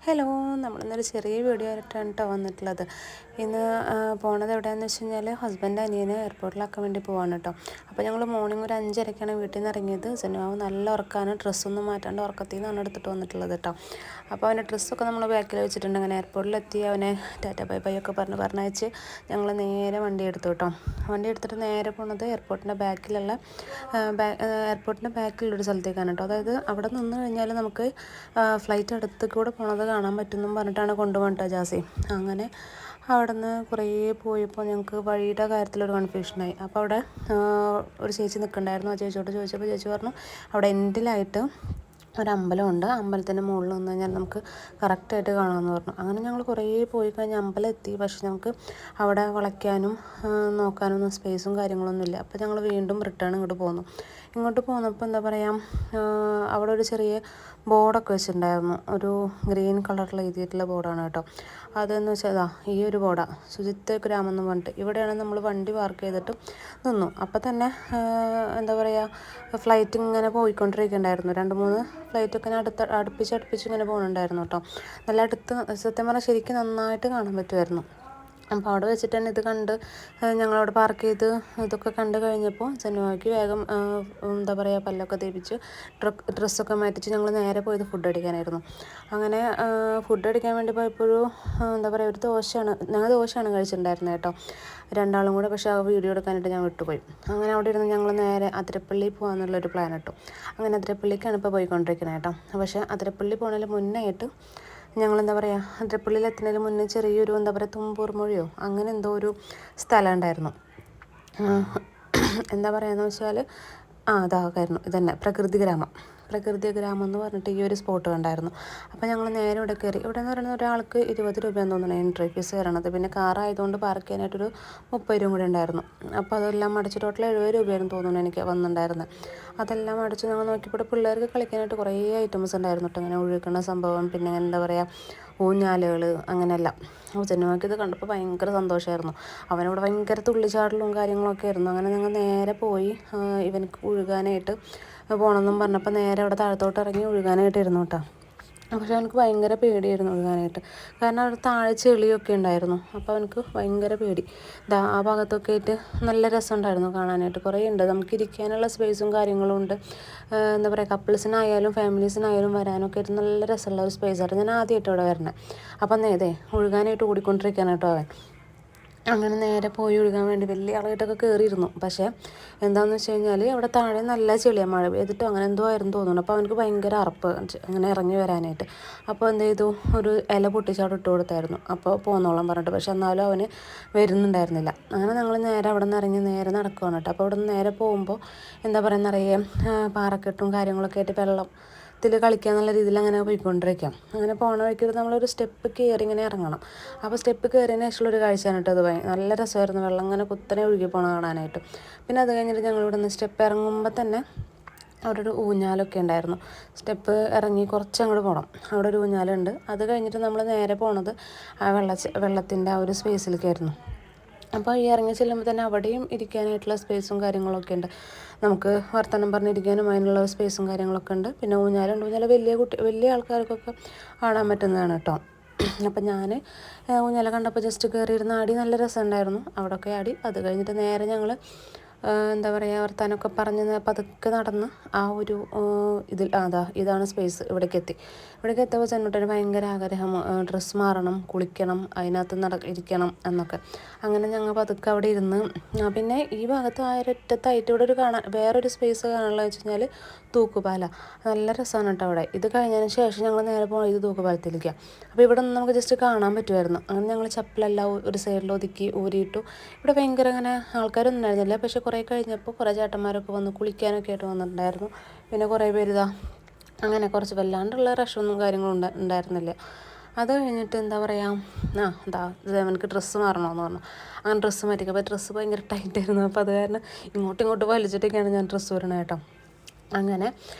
Hello, നമ്മളിന്നൊരു ചെറിയ video ആയിട്ടാണ് കേട്ടോ വന്നിട്ടുള്ളത്. ഇന്ന് പോണത് എവിടെയാണെന്ന് വെച്ച് കഴിഞ്ഞാൽ ഹസ്ബൻഡ് അനിയനെ എയർപോർട്ടിലാക്കാൻ വേണ്ടി പോവാണ് കേട്ടോ. അപ്പോൾ ഞങ്ങൾ മോർണിംഗ് ഒരു 5:30ക്കാണ് വീട്ടിൽ നിന്ന് ഇറങ്ങിയത്. സെനുവാവ് നല്ല ഉറക്കാണ്, ഡ്രസ്സൊന്നും മാറ്റാണ്ട് ഉറക്കത്തിൽ നിന്നാണ് എടുത്തിട്ട് വന്നിട്ടുള്ളത് കേട്ടോ. അപ്പോൾ അവൻ്റെ ഡ്രസ്സൊക്കെ നമ്മൾ ബാക്കിൽ വെച്ചിട്ടുണ്ട്. അങ്ങനെ എയർപോർട്ടിലെത്തി അവനെ ടാറ്റ ബൈ ബൈ ഒക്കെ പറഞ്ഞയച്ച് ഞങ്ങൾ നേരെ വണ്ടി എടുത്തു കേട്ടോ. വണ്ടി എടുത്തിട്ട് നേരെ പോണത് എയർപോർട്ടിൻ്റെ ബാക്കിലുള്ളൊരു സ്ഥലത്തേക്കാണ് കേട്ടോ. അതായത് അവിടെ നിന്ന് കഴിഞ്ഞാൽ നമുക്ക് ഫ്ലൈറ്റ് അടുത്ത് കൂടെ പോണത് കാണാൻ പറ്റുമെന്നും പറഞ്ഞിട്ടാണ് കൊണ്ടുപോകട്ടോ ജാസി. അങ്ങനെ അവിടെ നിന്ന് കുറേ പോയപ്പോൾ ഞങ്ങൾക്ക് വഴിയുടെ കാര്യത്തിലൊരു കൺഫ്യൂഷനായി. അപ്പോൾ അവിടെ ഒരു ചേച്ചി നിൽക്കണ്ടായിരുന്നു. ആ ചേച്ചിയോട് ചോദിച്ചപ്പോൾ ചേച്ചി പറഞ്ഞു അവിടെ എൻഡിലായിട്ട് ഒരമ്പലമുണ്ട്, അമ്പലത്തിൻ്റെ മുകളിൽ നിന്ന് കഴിഞ്ഞാൽ നമുക്ക് കറക്റ്റായിട്ട് കാണാമെന്ന് പറഞ്ഞു. അങ്ങനെ ഞങ്ങൾ കുറേ പോയി കഴിഞ്ഞ് അമ്പലം എത്തി. പക്ഷെ ഞങ്ങൾക്ക് അവിടെ വളയ്ക്കാനും നോക്കാനൊന്നും സ്പേസും കാര്യങ്ങളൊന്നും ഇല്ല. അപ്പോൾ ഞങ്ങൾ വീണ്ടും റിട്ടേൺ ഇങ്ങോട്ട് പോന്നപ്പോൾ എന്താ പറയുക, അവിടെ ഒരു ചെറിയ ബോർഡൊക്കെ വെച്ചിട്ടുണ്ടായിരുന്നു. ഒരു ഗ്രീൻ കളറിൽ എഴുതിയിട്ടുള്ള ബോർഡാണ് കേട്ടോ. അതെന്ന് വെച്ചാൽ ഈ ഒരു ബോർഡാണ്, ശുചിത്വ ഗ്രാമം എന്ന് പറഞ്ഞിട്ട്. ഇവിടെയാണ് നമ്മൾ വണ്ടി പാർക്ക് ചെയ്തിട്ട് നിന്നു. അപ്പോൾ തന്നെ എന്താ പറയുക, ഫ്ലൈറ്റ് ഇങ്ങനെ പോയിക്കൊണ്ടിരിക്കുന്നുണ്ടായിരുന്നു. 2-3 ഫ്ലൈറ്റൊക്കെ അടുപ്പിച്ച് ഇങ്ങനെ പോകുന്നുണ്ടായിരുന്നു കേട്ടോ. നല്ല അടുത്ത്, സത്യം പറഞ്ഞാൽ ശരിക്കും നന്നായിട്ട് കാണാൻ പറ്റുമായിരുന്നു. അപ്പോൾ അവിടെ വെച്ചിട്ട് തന്നെ ഇത് കണ്ട് ഞങ്ങളവിടെ പാർക്ക് ചെയ്ത് ഇതൊക്കെ കണ്ട് കഴിഞ്ഞപ്പോൾ ചെന്നുവാക്കി വേഗം എന്താ പറയുക പല്ലൊക്കെ തേപ്പിച്ച് ഡ്രസ്സൊക്കെ മാറ്റിച്ച് ഞങ്ങൾ നേരെ പോയത് ഫുഡ് അടിക്കാനായിരുന്നു. അങ്ങനെ ഫുഡ് അടിക്കാൻ വേണ്ടി പോയപ്പോഴും എന്താ പറയുക, ഞങ്ങൾ ദോശയാണ് കഴിച്ചിട്ടുണ്ടായിരുന്നത് കേട്ടോ, രണ്ടാളും കൂടെ. പക്ഷേ ആ വീഡിയോ എടുക്കാനായിട്ട് ഞാൻ വിട്ടുപോയി. അങ്ങനെ അവിടെ ഇരുന്ന് ഞങ്ങൾ നേരെ അതിരപ്പള്ളി പോകാമെന്നുള്ളൊരു പ്ലാൻ ഇട്ടു. അങ്ങനെ അതിരപ്പള്ളിക്കാണ് ഇപ്പോൾ പോയിക്കൊണ്ടിരിക്കുന്നത് കേട്ടോ. പക്ഷേ അതിരപ്പള്ളി പോകുന്നതിന് മുന്നായിട്ട് ഞങ്ങളെന്താ പറയുക, അതിരപ്പള്ളിയിൽ എത്തുന്നതിന് മുന്നേ ചെറിയൊരു എന്താ പറയുക തുമ്പൂർ മൊഴിയോ അങ്ങനെ എന്തോ ഒരു സ്ഥലം ഉണ്ടായിരുന്നു. എന്താ പറയുകയെന്ന് വെച്ചാൽ അതായിരുന്നു ഇതന്നെ പ്രകൃതി ഗ്രാമം എന്ന് പറഞ്ഞിട്ട് ഈ ഒരു സ്പോട്ട് കണ്ടായിരുന്നു. അപ്പോൾ ഞങ്ങൾ നേരെ ഇവിടെ കയറി. ഇവിടെ എന്ന് പറയുന്നത് ഒരാൾക്ക് 20 രൂപയെന്ന് തോന്നുന്നു എൻട്രി ഫീസ് കയറണത്. പിന്നെ കാറായതുകൊണ്ട് പാർക്ക് ചെയ്യാനായിട്ടൊരു 30 രൂപ കൂടെ ഉണ്ടായിരുന്നു. അപ്പോൾ അതെല്ലാം അടച്ച് ടോട്ടൽ 70 രൂപയായിരുന്നു തോന്നുന്നു എനിക്ക് വന്നിട്ടുണ്ടായിരുന്നത്. അതെല്ലാം അടച്ച് ഞങ്ങൾ നോക്കിയപ്പോൾ പിള്ളേർക്ക് കളിക്കാനായിട്ട് കുറേ ഐറ്റംസ് ഉണ്ടായിരുന്നു കേട്ടോ. അങ്ങനെ ഒഴുകുന്ന സംഭവം, പിന്നെ എന്താ പറയുക ഊഞ്ഞാലുകൾ, അങ്ങനെയെല്ലാം. ചെന്നുവാക്കി ഇത് കണ്ടപ്പോൾ ഭയങ്കര സന്തോഷമായിരുന്നു. അവനവിടെ ഭയങ്കര തുള്ളിച്ചാടലും കാര്യങ്ങളൊക്കെ ആയിരുന്നു. അങ്ങനെ ഞങ്ങൾ നേരെ പോയി ഇവനക്ക് ഒഴുകാനായിട്ട് പോകണമെന്നും പറഞ്ഞപ്പോൾ നേരെ അവിടെ താഴത്തോട്ട് ഇറങ്ങി ഒഴുകാനായിട്ടിരുന്നു കേട്ടോ. പക്ഷെ അവനക്ക് ഭയങ്കര പേടിയായിരുന്നു ഒഴുകാനായിട്ട്. കാരണം അവിടെ താഴെ ചെളിയൊക്കെ ഉണ്ടായിരുന്നു. അപ്പോൾ അവനക്ക് ഭയങ്കര പേടി. ആ ഭാഗത്തൊക്കെ ആയിട്ട് നല്ല രസമുണ്ടായിരുന്നു കാണാനായിട്ട്. കുറേ ഉണ്ട്, നമുക്ക് ഇരിക്കാനുള്ള സ്പേസും കാര്യങ്ങളും ഉണ്ട്. എന്താ പറയുക, കപ്പിൾസിനായാലും ഫാമിലീസിനായാലും വരാനൊക്കെ ആയിട്ട് നല്ല രസമുള്ള ഒരു സ്പേസായിട്ട് ഞാൻ ആദ്യമായിട്ട് ഇവിടെ വരണേ. അപ്പം ഒഴുകാനായിട്ട് ഓടിക്കൊണ്ടിരിക്കാനായിട്ടോ അവൻ. അങ്ങനെ നേരെ പോയി ഒഴുകാൻ വേണ്ടി വലിയ ആളായിട്ടൊക്കെ കയറിയിരുന്നു. പക്ഷേ എന്താണെന്ന് വെച്ച് കഴിഞ്ഞാൽ അവിടെ താഴെ നല്ല ചെളിയാണ്, മഴ പെയ്തിട്ടോ അങ്ങനെ എന്തോ ആയിരുന്നു തോന്നുന്നു. അപ്പോൾ അവനക്ക് ഭയങ്കര അറപ്പ് അങ്ങനെ ഇറങ്ങി വരാനായിട്ട്. അപ്പോൾ എന്ത് ചെയ്തു, ഒരു ഇല പൊട്ടിച്ചവിടെ ഇട്ട് കൊടുത്തായിരുന്നു. അപ്പോൾ പോന്നോളം പറഞ്ഞിട്ട്. പക്ഷെ എന്നാലും അവന് വരുന്നുണ്ടായിരുന്നില്ല. അങ്ങനെ ഞങ്ങൾ നേരെ അവിടെ നിന്ന് ഇറങ്ങി നേരെ നടക്കുകയാണ് കേട്ടോ. അപ്പോൾ അവിടെ നിന്ന് നേരെ പോകുമ്പോൾ എന്താ പറയുക, നിറയെ പാറക്കെട്ടും കാര്യങ്ങളൊക്കെ ആയിട്ട് വെള്ളത്തിൽ കളിക്കാൻ നല്ല രീതിയിൽ അങ്ങനെ പോയിക്കൊണ്ടിരിക്കാം. അങ്ങനെ പോണ വഴിക്ക് നമ്മളൊരു സ്റ്റെപ്പ് കയറി ഇങ്ങനെ ഇറങ്ങണം. അപ്പോൾ സ്റ്റെപ്പ് കയറിയതിന് ശേഷമുള്ളൊരു കാഴ്ചയാണ് കേട്ടോ. അത് നല്ല രസമായിരുന്നു, വെള്ളം ഇങ്ങനെ കുത്തനെ ഒഴുകി പോകണം കാണാനായിട്ട്. പിന്നെ അത് കഴിഞ്ഞിട്ട് ഞങ്ങളിവിടെ നിന്ന് സ്റ്റെപ്പ് ഇറങ്ങുമ്പോൾ തന്നെ അവിടെ ഒരു ഊഞ്ഞാലൊക്കെ ഉണ്ടായിരുന്നു. സ്റ്റെപ്പ് ഇറങ്ങി കുറച്ച് അങ്ങോട്ട് പോകണം, അവിടെ ഒരു ഊഞ്ഞാലുണ്ട്. അത് കഴിഞ്ഞിട്ട് നമ്മൾ നേരെ പോണത് ആ വെള്ളത്തിൻ്റെ ആ ഒരു സ്പേസിലേക്കായിരുന്നു. അപ്പോൾ ഈ ഇറങ്ങി ചെല്ലുമ്പോൾ തന്നെ അവിടെയും ഇരിക്കാനായിട്ടുള്ള സ്പേസും കാര്യങ്ങളൊക്കെ ഉണ്ട്. നമുക്ക് വർത്തമാനം പറഞ്ഞിരിക്കാനും അതിനുള്ള സ്പേസും കാര്യങ്ങളൊക്കെ ഉണ്ട്. പിന്നെ ഊഞ്ഞാലുണ്ട്. വലിയ ആൾക്കാർക്കൊക്കെ ആടാൻ പറ്റുന്നതാണ് കേട്ടോ. അപ്പം ഞാൻ ഊഞ്ഞാല കണ്ടപ്പോൾ ജസ്റ്റ് കയറിയിരുന്ന ആടി, നല്ല രസമുണ്ടായിരുന്നു. അവിടെയൊക്കെ ആടി. അത് കഴിഞ്ഞിട്ട് നേരെ ഞങ്ങൾ എന്താ പറയുക, വർത്താനമൊക്കെ പറഞ്ഞ് പതുക്കെ നടന്ന് ആ ഒരു ഇതാണ് സ്പേസ്. ഇവിടേക്ക് എത്തിയപ്പോൾ ചെന്നിട്ടൊരു ഭയങ്കര ആഗ്രഹം, ഡ്രസ്സ് മാറണം, കുളിക്കണം, അതിനകത്ത് ഇരിക്കണം എന്നൊക്കെ. അങ്ങനെ ഞങ്ങൾ പതുക്കെ അവിടെ ഇരുന്ന്. പിന്നെ ഈ ഭാഗത്ത് ആ ഒരൊറ്റത്തായിട്ട് ഇവിടെ വേറൊരു സ്പേസ് കാണാനുള്ള വെച്ച് കഴിഞ്ഞാൽ തൂക്കുപാല. നല്ല രസമാണ് കേട്ടോ അവിടെ. ഇത് കഴിഞ്ഞതിന് ശേഷം ഞങ്ങൾ നേരെ പോയത് തൂക്കുപാലത്തിലേക്കാണ്. അപ്പോൾ ഇവിടെ നിന്ന് നമുക്ക് ജസ്റ്റ് കാണാൻ പറ്റുമായിരുന്നു. അങ്ങനെ ഞങ്ങൾ ചപ്പലെല്ലാം ഒരു സൈഡിൽ ഒതുക്കി ഊരിയിട്ടു. ഇവിടെ ഭയങ്കര അങ്ങനെ ആൾക്കാരൊന്നും ഉണ്ടായിരുന്നില്ല. പക്ഷേ കുറേ കഴിഞ്ഞപ്പോൾ കുറേ ചേട്ടന്മാരൊക്കെ വന്ന് കുളിക്കാനൊക്കെ ആയിട്ട് വന്നിട്ടുണ്ടായിരുന്നു. പിന്നെ കുറേ പേര് അങ്ങനെ കുറച്ച് വല്ലാണ്ടുള്ള റഷൊന്നും കാര്യങ്ങളും ഉണ്ടായിരുന്നില്ല. അത് കഴിഞ്ഞിട്ട് എന്താ പറയുക, ഇത് അവനക്ക് ഡ്രസ്സ് മാറണമെന്ന് പറഞ്ഞു. അങ്ങനെ ഡ്രസ്സ് മാറ്റിക്കുക. അപ്പോൾ ഡ്രസ്സ് ഭയങ്കര ടൈറ്റായിരുന്നു. അപ്പോൾ അത് കാരണം ഇങ്ങോട്ടും വലിച്ചിട്ടൊക്കെയാണ് ഞാൻ ഡ്രസ്സ് ഊരണത് കേട്ടോ. അങ്ങനെ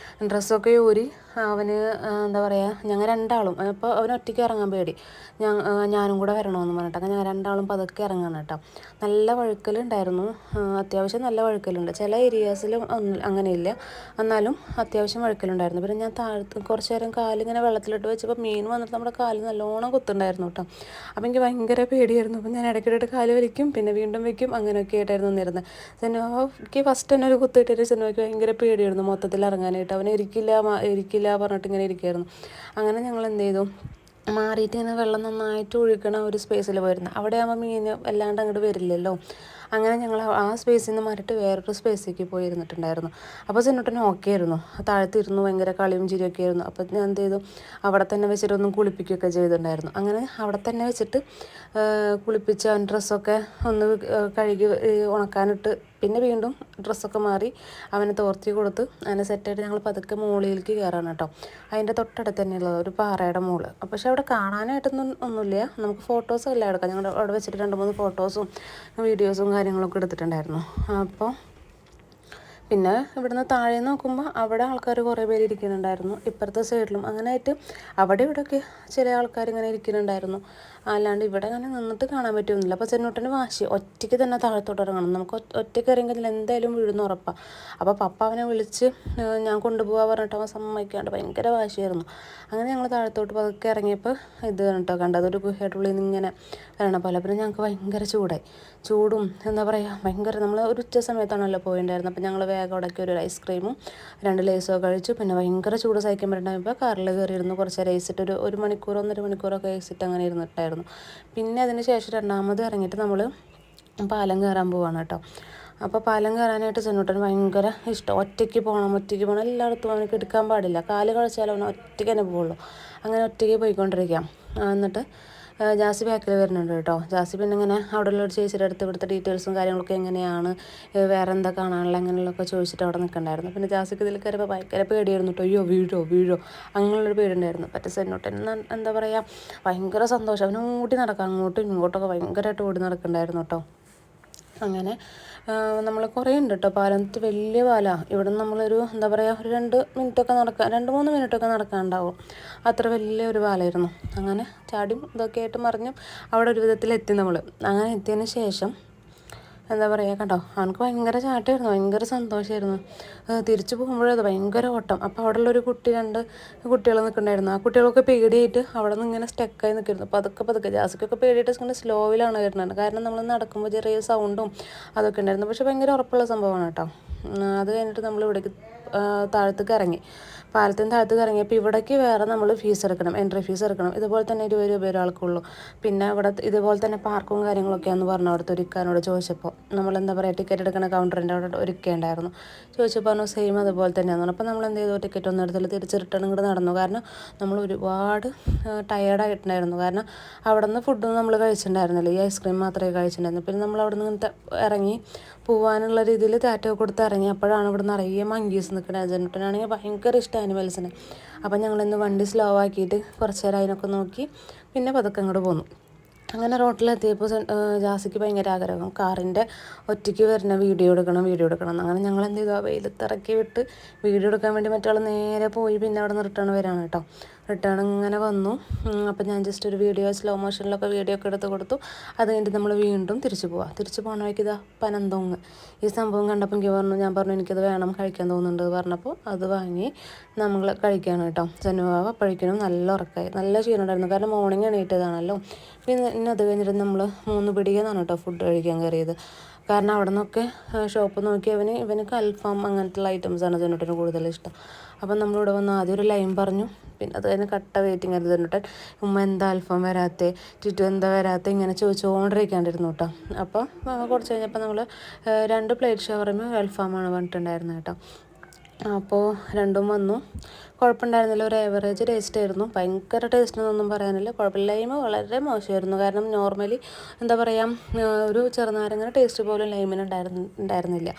ഡ്രസ്സൊക്കെ ഊരി അവന് എന്താ പറയുക, ഞങ്ങൾ രണ്ടാളും അപ്പോൾ അവന് ഒറ്റയ്ക്ക് ഇറങ്ങാൻ പേടി, ഞാനും കൂടെ വരണമെന്ന് പറഞ്ഞിട്ട് അങ്ങനെ ഞങ്ങൾ രണ്ടാളും പതുക്കെ ഇറങ്ങാൻ കേട്ടോ. നല്ല വഴുക്കലുണ്ടായിരുന്നു, അത്യാവശ്യം നല്ല വഴുക്കലുണ്ട്. ചില ഏരിയാസിലും അങ്ങനെയില്ല, എന്നാലും അത്യാവശ്യം വഴുക്കലുണ്ടായിരുന്നു. പിന്നെ ഞാൻ കുറച്ച് നേരം കാലിങ്ങനെ വെള്ളത്തിലിട്ട് വെച്ചപ്പോൾ മീൻ വന്നിട്ട് നമ്മുടെ കാല് നല്ലോണം കുത്തുണ്ടായിരുന്നു കേട്ടോ. അപ്പോൾ എനിക്ക് ഭയങ്കര പേടിയായിരുന്നു. അപ്പോൾ ഞാൻ ഇടയ്ക്കിടെ കാല് വലിക്കും, പിന്നെ വീണ്ടും വയ്ക്കും, അങ്ങനെയൊക്കെ ആയിട്ടായിരുന്നു നിന്നിരുന്നത്. സിനിമയ്ക്ക് ഫസ്റ്റ് തന്നെ ഒരു കുത്തിയിട്ടൊരു സിനിമയ്ക്ക് ഭയങ്കര പേടിയായിരുന്നു മൊത്തത്തിൽ ഇറങ്ങാനായിട്ട്. അവനെ ഇരിക്കില്ല പറഞ്ഞിട്ട് ഇങ്ങനെ ഇരിക്കുമായിരുന്നു. അങ്ങനെ ഞങ്ങൾ എന്ത് ചെയ്തു, മാറിയിട്ട് ഇങ്ങനെ വെള്ളം നന്നായിട്ട് ഒഴുകണ ഒരു സ്പേസിൽ പോയിരുന്നു. അവിടെ ആകുമ്പോൾ മീൻ വല്ലാണ്ട് അങ്ങോട്ട് വരില്ലല്ലോ. അങ്ങനെ ഞങ്ങൾ ആ സ്പേസിൽ നിന്ന് മാറിയിട്ട് വേറൊരു സ്പേസിലേക്ക് പോയി ഇരുന്നിട്ടുണ്ടായിരുന്നു. അപ്പോൾ സിനുട്ടന് ഓക്കെ ആയിരുന്നു, താഴത്തിരുന്നു, ഭയങ്കര കളിയും ചിരിയൊക്കെ ആയിരുന്നു. അപ്പോൾ ഞാൻ എന്ത് ചെയ്തു, അവിടെ തന്നെ വെച്ചിട്ട് ഒന്ന് കുളിപ്പിക്കുകയൊക്കെ ചെയ്തിട്ടുണ്ടായിരുന്നു. അങ്ങനെ അവിടെ തന്നെ വെച്ചിട്ട് കുളിപ്പിച്ച് അവൻ ഡ്രസ്സൊക്കെ ഒന്ന് കഴുകി ഉണക്കാനിട്ട്, പിന്നെ വീണ്ടും ഡ്രസ്സൊക്കെ മാറി അവനെ തോർത്തി കൊടുത്ത് അങ്ങനെ സെറ്റായിട്ട് ഞങ്ങൾ പതുക്കെ മുകളിലേക്ക് കയറാണ് കേട്ടോ. അതിൻ്റെ തൊട്ടടുത്ത് തന്നെയുള്ളത് ഒരു പാറയുടെ മുകളിൽ. പക്ഷേ അവിടെ ഒന്നുമില്ല, നമുക്ക് ഫോട്ടോസും എല്ലാം എടുക്കാം. ഞങ്ങൾ അവിടെ വെച്ചിട്ട് 2-3 ഫോട്ടോസും വീഡിയോസും കാര്യങ്ങളൊക്കെ എടുത്തിട്ടുണ്ടായിരുന്നു. അപ്പോൾ പിന്നെ ഇവിടുന്ന് താഴെ നോക്കുമ്പോൾ അവിടെ ആൾക്കാർ കുറേ പേര് ഇരിക്കുന്നുണ്ടായിരുന്നു, ഇപ്പുറത്തെ സൈഡിലും. അങ്ങനെ ആയിട്ട് അവിടെ ഇവിടെയൊക്കെ ചില ആൾക്കാർ ഇങ്ങനെ ഇരിക്കുന്നുണ്ടായിരുന്നു. അല്ലാണ്ട് ഇവിടെ അങ്ങനെ നിന്നിട്ട് കാണാൻ പറ്റുന്നില്ല. അപ്പോൾ ചെന്നോട്ടന് വാശി, ഒറ്റയ്ക്ക് തന്നെ താഴത്തോട്ട് ഇറങ്ങണം, നമുക്ക് ഒറ്റയ്ക്ക് ഇറങ്ങിയാൽ എന്തായാലും വീഴുന്ന ഉറപ്പാണ്. അപ്പോൾ പപ്പ അവനെ വിളിച്ച് ഞാൻ കൊണ്ടുപോകാൻ പറഞ്ഞിട്ട് അവൻ സമ്മതിക്കാണ്ട് ഭയങ്കര വാശിയായിരുന്നു. അങ്ങനെ ഞങ്ങൾ താഴത്തോട്ട് പതുക്കെ ഇറങ്ങിയപ്പോൾ ഇത് കേട്ടോ കണ്ടത്, ഒരു ഗുഹയുടെ ഉള്ളിൽ നിന്ന് ഇങ്ങനെ വരണ പോലെ. പിന്നെ ഞങ്ങൾക്ക് ഭയങ്കര ചൂടും എന്താ പറയുക, ഭയങ്കര, നമ്മൾ ഒരു ഉച്ച സമയത്താണല്ലോ പോയിട്ടുണ്ടായിരുന്നത്. അപ്പോൾ ഞങ്ങൾ വേഗം അവിടേക്ക് ഒരു ഐസ്ക്രീമും 2 ലേസോ കഴിച്ചു. പിന്നെ ഭയങ്കര ചൂട് സഹിക്കാൻ പറ്റുന്നപ്പോൾ കാറിൽ കയറിയിരുന്നു, കുറച്ച് നേരം ഐസിട്ട് ഒരു 1 മണിക്കൂർ 1.5 മണിക്കൂറൊക്കെ ഐസിട്ട് അങ്ങനെ ഇരുന്നിട്ടായിരുന്നു. പിന്നെ അതിന് ശേഷം രണ്ടാമത് ഇറങ്ങിയിട്ട് നമ്മൾ പാലം കയറാൻ പോവാണ് കേട്ടോ. അപ്പോൾ പാലം കയറാനായിട്ട് ചെന്നോട്ടന് ഭയങ്കര ഇഷ്ടം, ഒറ്റയ്ക്ക് പോകണം എല്ലായിടത്തും അവനക്ക് എടുക്കാൻ പാടില്ല, കാല് കളിച്ചാലും അവൻ ഒറ്റയ്ക്ക് തന്നെ പോവുള്ളൂ. അങ്ങനെ ഒറ്റയ്ക്ക് പോയിക്കൊണ്ടിരിക്കാം. എന്നിട്ട് ജാസി ബാക്കിൽ വരുന്നുണ്ട് കേട്ടോ. ജാസി പിന്നെ ഇങ്ങനെ അവിടെയുള്ള ഒരു ചേച്ചിയുടെ അടുത്ത് ഇവിടുത്തെ ഡീറ്റെയിൽസും കാര്യങ്ങളൊക്കെ എങ്ങനെയാണ്, വേറെ എന്താ കാണാനുള്ള അങ്ങനെയുള്ളതൊക്കെ ചോദിച്ചിട്ട് അവിടെ നിൽക്കണ്ടായിരുന്നു. പിന്നെ ജാസിക്ക് ഇതിൽ കയറിയപ്പോൾ ഭയങ്കര പേടിയായിരുന്നു കേട്ടോ. അയ്യോ വീഴോ അങ്ങനെയുള്ളൊരു പേടിയുണ്ടായിരുന്നു. പറ്റ സെന്നോട്ടൻ എന്താ പറയുക, ഭയങ്കര സന്തോഷം, അവന് ഓടി നടക്കാം, അങ്ങോട്ടും ഇങ്ങോട്ടൊക്കെ ഭയങ്കരമായിട്ട് ഓടി നടക്കണ്ടായിരുന്നു കേട്ടോ. അങ്ങനെ നമ്മൾ കുറേ ഉണ്ട് കേട്ടോ. പാലത്ത് വലിയ പാലമാണ്. ഇവിടെ നിന്ന് നമ്മളൊരു എന്താ പറയുക, ഒരു 2-3 മിനിറ്റൊക്കെ നടക്കാനുണ്ടാവും, അത്ര വലിയൊരു പാലമായിരുന്നു. അങ്ങനെ ചാടിയും ഇതൊക്കെ ആയിട്ട് മറിഞ്ഞും അവിടെ ഒരു വിധത്തിലെത്തി നമ്മൾ. അങ്ങനെ എത്തിയതിന് ശേഷം എന്താ പറയുക കണ്ടോ, അവനക്ക് ഭയങ്കര ചാട്ടമായിരുന്നു, ഭയങ്കര സന്തോഷമായിരുന്നു. തിരിച്ചു പോകുമ്പോഴത് ഭയങ്കര ഓട്ടം. അപ്പോൾ അവിടെയുള്ളൊരു 2 കുട്ടികൾ നിൽക്കുന്നുണ്ടായിരുന്നു. ആ കുട്ടികളൊക്കെ പേടിയായിട്ട് അവിടെ നിന്ന് ഇങ്ങനെ സ്റ്റക്കായി നിൽക്കുന്നു. പതുക്കെ ജാസിക്കൊക്കെ പേടിയായിട്ട് ഇങ്ങനെ സ്ലോയിലാണ് വരുന്നത്, കാരണം നമ്മൾ നടക്കുമ്പോൾ ചെറിയ സൗണ്ടും അതൊക്കെ ഉണ്ടായിരുന്നു. പക്ഷേ ഭയങ്കര ഉറപ്പുള്ള സംഭവമാണ് കേട്ടോ. അത് കഴിഞ്ഞിട്ട് നമ്മൾ ഇവിടേക്ക് താഴത്തേക്ക് ഇറങ്ങി, പാലത്തിന് താഴത്തേക്ക് ഇറങ്ങിയപ്പോൾ ഇവിടേക്ക് വേറെ നമ്മൾ ഫീസ് എടുക്കണം, എൻട്രി ഫീസ് എടുക്കണം. ഇതുപോലെ തന്നെ 20 രൂപ ഒരാൾക്കുള്ളൂ. പിന്നെ ഇവിടെ ഇതുപോലെ തന്നെ പാർക്കും കാര്യങ്ങളൊക്കെയാണെന്ന് പറഞ്ഞു അവിടുത്തെ ഒരുക്കാനോട് ചോദിച്ചപ്പോൾ. നമ്മളെന്താ പറയുക, ടിക്കറ്റ് എടുക്കുന്ന കൗണ്ടറിൻ്റെ അവിടെ ഒരുക്കേണ്ടായിരുന്നു. ചോദിച്ചപ്പോൾ പറഞ്ഞു സെയിം അതുപോലെ തന്നെയാണ്. അപ്പോൾ നമ്മൾ എന്ത് ചെയ്തു, ടിക്കറ്റ് ഒന്നും എടുത്തില്ല, തിരിച്ച് റിട്ടേൺ ഇങ്ങോട്ട് നടന്നു. കാരണം നമ്മൾ ഒരുപാട് ടയേർഡായിട്ടുണ്ടായിരുന്നു. കാരണം അവിടെ നിന്ന് ഫുഡൊന്നും നമ്മൾ കഴിച്ചിട്ടുണ്ടായിരുന്നില്ല, ഈ ഐസ്ക്രീം മാത്രമേ കഴിച്ചിട്ടുണ്ടായിരുന്നു. പിന്നെ നമ്മൾ അവിടെ നിന്ന് ഇറങ്ങി പോകാനുള്ള രീതിയിൽ ടാറ്റോ കൊടുത്ത് ഇറങ്ങി. അപ്പോഴാണ് ഇവിടെ നിറയെ മങ്കീസ് നിൽക്കുന്നത്. ജനട്ടനാണെങ്കിൽ ഭയങ്കര ഇഷ്ടം ആനിമൽസിനെ. അപ്പം ഞങ്ങളിന്ന് വണ്ടി സ്ലോ ആക്കിയിട്ട് കുറച്ച് നേരം അതിനൊക്കെ നോക്കി പിന്നെ പതുക്കെ അങ്ങോട്ട് പോന്നു. അങ്ങനെ റോട്ടിലെത്തിയപ്പോൾ ജാസിക്ക് ഭയങ്കര ആഗ്രഹം, കാറിൻ്റെ ഒറ്റയ്ക്ക് വരുന്ന വീഡിയോ എടുക്കണം. അങ്ങനെ ഞങ്ങൾ എന്ത് ചെയ്തു, ആ വെയിലത്തിറക്കി വിട്ട് വീഡിയോ എടുക്കാൻ വേണ്ടി മറ്റാൾ നേരെ പോയി. പിന്നെ അവിടെ നിന്ന് റിട്ടേൺ വരാണ് കേട്ടോ. റിട്ടേൺ ഇങ്ങനെ വന്നു. അപ്പം ഞാൻ ജസ്റ്റ് ഒരു വീഡിയോ സ്ലോ മോഷനിലൊക്കെ വീഡിയോ ഒക്കെ എടുത്ത് കൊടുത്തു. അത് കഴിഞ്ഞിട്ട് നമ്മൾ വീണ്ടും തിരിച്ചു പോകണ വഴിക്ക് ഇതാ പനന്തോങ്ങ്. ഈ സംഭവം കണ്ടപ്പോൾ ഞാൻ പറഞ്ഞു എനിക്കത് വേണം, കഴിക്കാൻ തോന്നുന്നുണ്ട് പറഞ്ഞപ്പോൾ അത് വാങ്ങി നമ്മൾ കഴിക്കുകയാണ് കേട്ടോ. ജനുവാവ് അപ്പോഴേക്കും നല്ല ഉറക്കമായി, നല്ല ക്ഷീണമുണ്ടായിരുന്നു, കാരണം മോർണിംഗ് എണീറ്റതാണല്ലോ. പിന്നെ അത് കഴിഞ്ഞിട്ട് നമ്മൾ 3 പിടിയെന്നാണ് കേട്ടോ ഫുഡ് കഴിക്കാൻ കയറിയത്. കാരണം അവിടെ നിന്നൊക്കെ ഷോപ്പ് നോക്കി ഇവനക്ക് അൽഫാം അങ്ങനത്തെ ഐറ്റംസാണ് ജനുട്ടന് കൂടുതൽ ഇഷ്ടം. അപ്പം നമ്മളിവിടെ വന്ന് ആദ്യം ഒരു ലൈൻ പറഞ്ഞു, പിന്നെ അത് കഴിഞ്ഞ് കട്ട വെയിറ്റിംഗ് ആയിരുന്നു ജനുട്ടൻ. ഉമ്മ എന്താ അൽഫാം വരാത്തെ, ടിറ്റു എന്താ വരാത്തെ, ഇങ്ങനെ ചോദിച്ചുകൊണ്ടിരിക്കാണ്ടിരുന്നു കേട്ടോ. അപ്പോൾ കുറച്ച് കഴിഞ്ഞപ്പോൾ നമ്മൾ 2 പ്ലേറ്റ് ഷവർമ അൽഫാമാണ് പറഞ്ഞിട്ടുണ്ടായിരുന്നത് കേട്ടോ. അപ്പോൾ രണ്ടും വന്നു, കുഴപ്പമുണ്ടായിരുന്നില്ല, ഒരു ഏവറേജ് ടേസ്റ്റ് ആയിരുന്നു. ഭയങ്കര ടേസ്റ്റ് എന്നൊന്നും പറയാനില്ല, കുഴപ്പമില്ല. ലൈമ് വളരെ മോശമായിരുന്നു, കാരണം നോർമലി എന്താ പറയുക, ഒരു ചെറുനാരങ്ങ ടേസ്റ്റ് പോലും ലൈമിന് ഉണ്ടായിരുന്നില്ല.